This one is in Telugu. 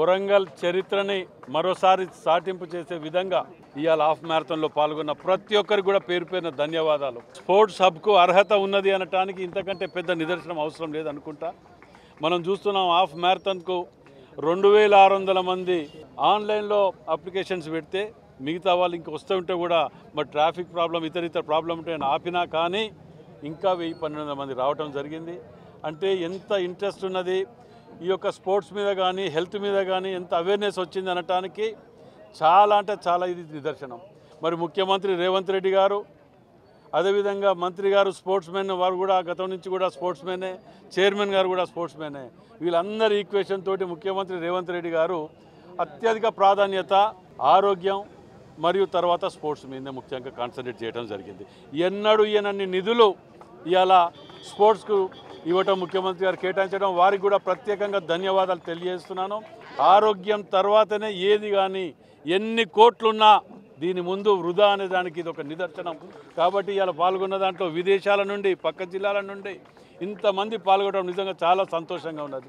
వరంగల్ చరిత్రని మరోసారి సాటింపు చేసే విధంగా ఇవాళ హాఫ్ మ్యారథాన్లో పాల్గొన్న ప్రతి ఒక్కరికి కూడా పేరు పేరున ధన్యవాదాలు. స్పోర్ట్స్ హబ్కు అర్హత ఉన్నది అనటానికి ఇంతకంటే పెద్ద నిదర్శనం అవసరం లేదనుకుంటా. మనం చూస్తున్నాం హాఫ్ మ్యారథాన్కు 2600 మంది ఆన్లైన్లో అప్లికేషన్స్ పెడితే మిగతా వాళ్ళు ఇంక వస్తూ ఉంటే కూడా మరి ట్రాఫిక్ ప్రాబ్లం ఇతర ప్రాబ్లం ఉంటే ఆపినా కానీ ఇంకా 1000-1200 మంది రావటం జరిగింది. అంటే ఎంత ఇంట్రెస్ట్ ఉన్నది ఈ యొక్క స్పోర్ట్స్ మీద కానీ హెల్త్ మీద కానీ ఎంత అవేర్నెస్ వచ్చింది అనటానికి చాలా అంటే చాలా ఇది నిదర్శనం. మరి ముఖ్యమంత్రి రేవంత్ రెడ్డి గారు అదేవిధంగా మంత్రి గారు స్పోర్ట్స్ మెన్, వారు కూడా గతం నుంచి కూడా స్పోర్ట్స్ మెనే, చైర్మన్ గారు కూడా స్పోర్ట్స్ మెనే. వీళ్ళందరి ఈక్వేషన్ తోటి ముఖ్యమంత్రి రేవంత్ రెడ్డి గారు అత్యధిక ప్రాధాన్యత ఆరోగ్యం మరియు తర్వాత స్పోర్ట్స్ మీదనే ముఖ్యంగా కాన్సన్ట్రేట్ చేయడం జరిగింది. ఎన్నడూ ఈయనన్ని నిధులు ఇవాళ స్పోర్ట్స్కు ఇవ్వటం ముఖ్యమంత్రి గారు కేటాయించడం, వారికి కూడా ప్రత్యేకంగా ధన్యవాదాలు తెలియజేస్తున్నాను. ఆరోగ్యం తర్వాతనే ఏది కానీ ఎన్ని కోట్లున్నా దీని ముందు వృధా అనే దానికి ఇది ఒక నిదర్శనం. కాబట్టి ఇలా పాల్గొన్న దాంట్లో విదేశాల నుండి పక్క జిల్లాల నుండి ఇంతమంది పాల్గొనడం నిజంగా చాలా సంతోషంగా ఉన్నది.